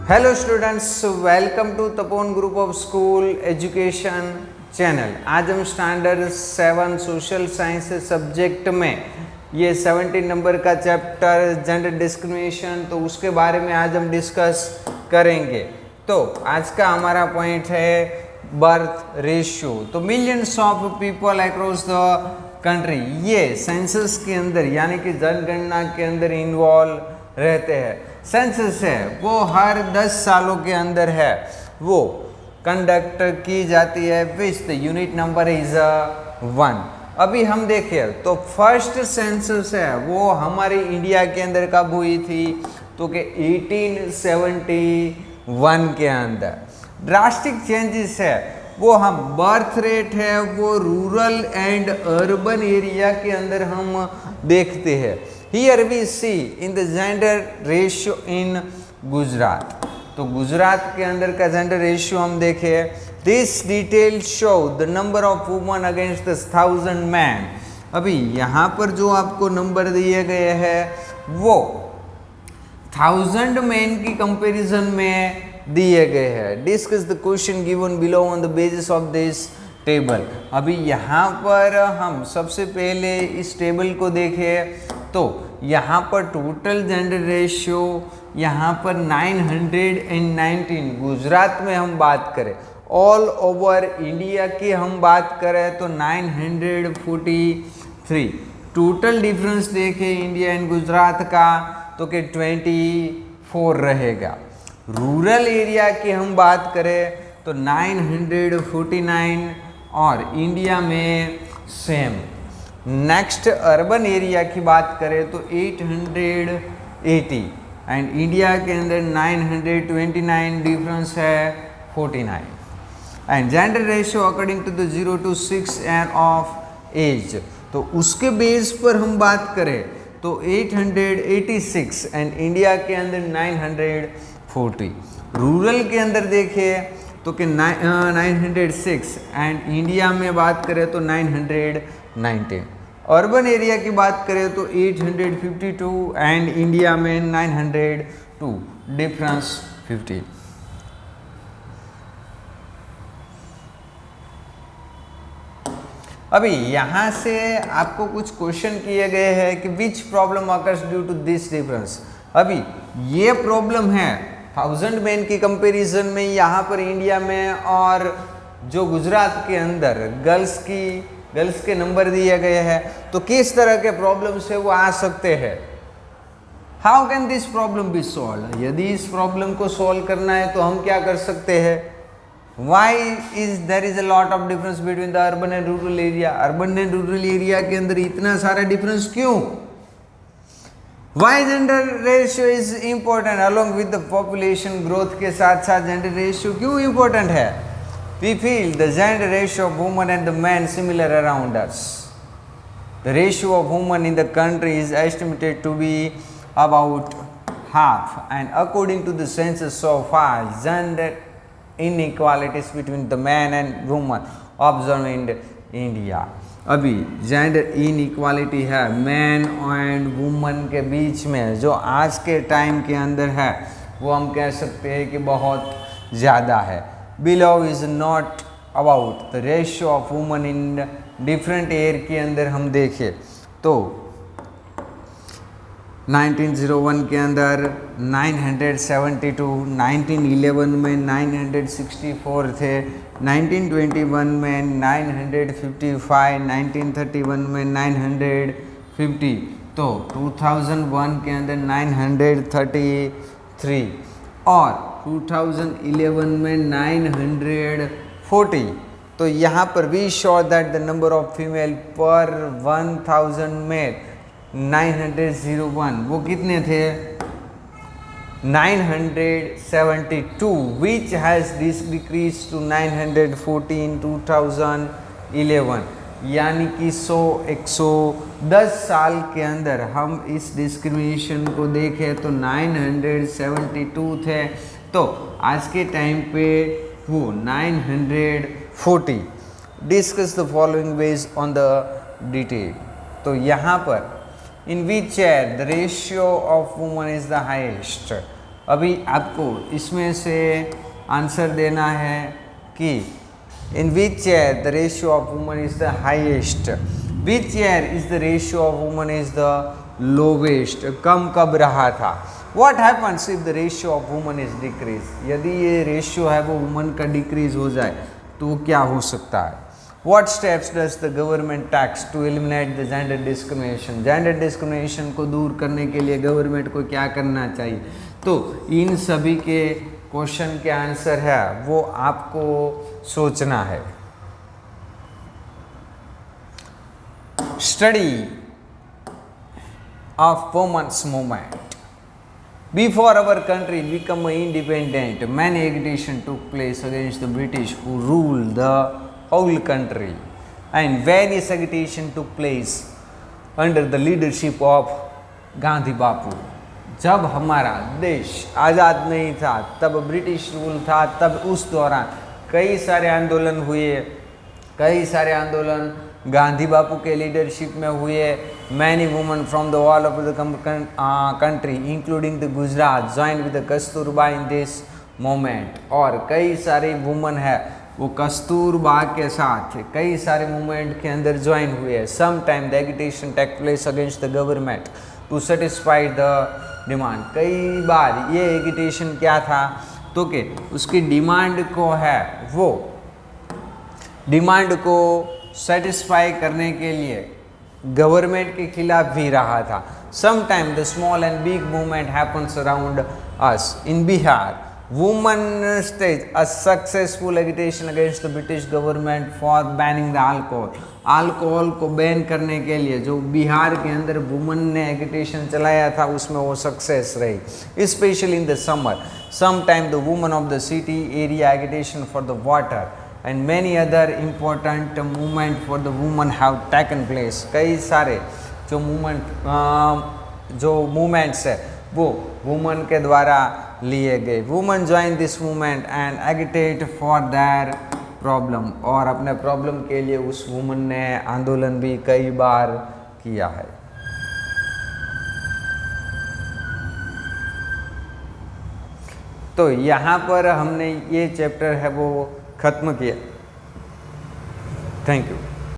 Hello students, welcome to Tapon group of school education channel. आज हम standard 7 social science subject में ये 17 number का चैप्टर जेंडर डिस्क्रिमिनेशन, तो उसके बारे में आज हम डिस्कस करेंगे। तो आज का हमारा पॉइंट है बर्थ रेशियो। तो millions of people across the country, ये सेंसस के अंदर यानी कि जनगणना के अंदर इन्वॉल्व रहते हैं। सेंसस है वो हर 10 सालों के अंदर है, वो कंडक्ट की जाती है, which the unit number is 1। अभी हम देखें तो फर्स्ट सेंसस है वो हमारे इंडिया के अंदर कब हुई थी, तो कि 1871 के अंदर। ड्रास्टिक चेंजेस है वो हम बर्थ रेट है वो रूरल एंड अर्बन एरिया के अंदर हम देखते हैं। Here we see in the gender ratio in Gujarat. तो गुजरात के अंदर का जेंडर रेशियो हम देखें, this detail show the number of woman against the 1000 man. अभी यहाँ पर जो आपको नंबर दिए गए हैं वो 1000 मैन की कंपैरिजन में दिए गए हैं। Discuss the question given below on the basis of this table. अभी यहाँ पर हम सबसे पहले इस टेबल को देखें तो यहाँ पर टोटल जेंडर रेशियो यहाँ पर 919। गुजरात में हम बात करें, ऑल ओवर इंडिया की हम बात करें तो 943। टोटल डिफरेंस देखें इंडिया एंड गुजरात का तो कि 24 रहेगा। रूरल एरिया की हम बात करें तो 949 और इंडिया में सेम। नेक्स्ट अर्बन एरिया की बात करें तो 880 एंड इंडिया के अंदर 929, डिफरेंस है 49। And gender ratio according to the 0 to 6 year of age, तो उसके बेस पर हम बात करें तो 886 एंड इंडिया के अंदर 940। रूरल के अंदर देखिए तो कि 906 एंड इंडिया में बात करें तो 990। अर्बन एरिया की बात करें तो 852 एंड इंडिया में 902, डिफरेंस 50। अभी यहाँ से आपको कुछ क्वेश्चन किए गए हैं कि which problem occurs due to this difference. अभी ये प्रॉब्लम है 1000 मैन की कंपैरिजन में यहाँ पर इंडिया में, और जो गुजरात के अंदर गर्ल्स के नंबर दिए गए हैं, तो किस तरह के प्रॉब्लम से वो आ सकते हैं। How can this problem be solve. यदि इस प्रॉब्लम को सॉल्व करना है तो हम क्या कर सकते हैं। Why is there is a lot of difference between the urban and rural area. Urban and rural area के अंदर इतना सारा डिफरेंस क्यों। Why gender ratio is important along with the population growth के साथ साथ जेंडर रेशियो क्यों important है। We feel the gender ratio of women and the men similar around us. The ratio of women in the country is estimated to be about half, and according to the census so far, gender inequalities between the men and women observed in India. अभी gender inequality है man and woman के बीच में, जो आज के time के अंदर है वो हम कह सकते हैं कि बहुत ज़्यादा है। Below is not about the ratio of women in different year के अंदर हम देखें तो 1901 के अंदर 972, 1911 में 964 थे, 1921 में 955, 1931 में 950, तो 2001 के अंदर 933 और 2011 में 940। तो यहाँ पर we show that the number of female per 1000 male 901 वो कितने थे 972, which has decrease to 940 in 2011। यानी कि 110 साल के अंदर हम इस डिस्क्रिमिनेशन को देखें तो 972 थे, तो आज के टाइम पे वो 940। Discuss the following based on the detail. तो यहाँ पर in which year the ratio of woman is the highest. अभी आपको इसमें से आंसर देना है कि in which year the ratio of woman is the highest, which year is the ratio of woman is the lowest, कम कब रहा था। What happens if the ratio of woman is decrease, यदि ये रेशियो है वो वुमन का decrease हो जाए तो क्या हो सकता है। What steps does the government takes to eliminate the gender discrimination? Gender discrimination को दूर करने के लिए गवर्नमेंट को क्या करना चाहिए। तो इन सभी के क्वेश्चन के आंसर है वो आपको सोचना है। Study of women's movement. Before our country became independent, many agitation took place against the British who ruled the whole country, and various agitation took place under the leadership of Gandhi Bapu. जब हमारा देश आज़ाद नहीं था, तब ब्रिटिश रूल था, तब उस दौरान कई सारे आंदोलन हुए, कई सारे आंदोलन गांधी बापू के लीडरशिप में हुए। Many women from the all of the country including the Gujarat join with the Kasturba in this moment, और कई सारे वुमेन है वो कस्तूरबा के साथ कई सारे मूवमेंट के अंदर ज्वाइन हुए। Some time the agitation take place against the government to satisfy the demand. कई बार ये एगिटेशन क्या था तो कि उसकी डिमांड को है वो डिमांड को सेटिस्फाई करने के लिए गवर्नमेंट के खिलाफ भी रहा था। Some time the small and big movement happens around us. In Bihar women stage a successful agitation against the British government for banning the alcohol. Alcohol को बैन करने के लिए जो बिहार के अंदर वुमेन ने एगिटेशन चलाया था उसमें वो सक्सेस रही। Specially in the summer some time the women of the city area agitation for the water and many other important movement for the women have taken place। कई सारे जो मूवमेंट्स है वो वुमेन के द्वारा लिए गए। Women join this movement and agitate for their problem, और अपने प्रॉब्लम के लिए उस वुमेन ने आंदोलन भी कई बार किया है। तो यहाँ पर हमने ये चैप्टर है वो खत्म किया। Thank you.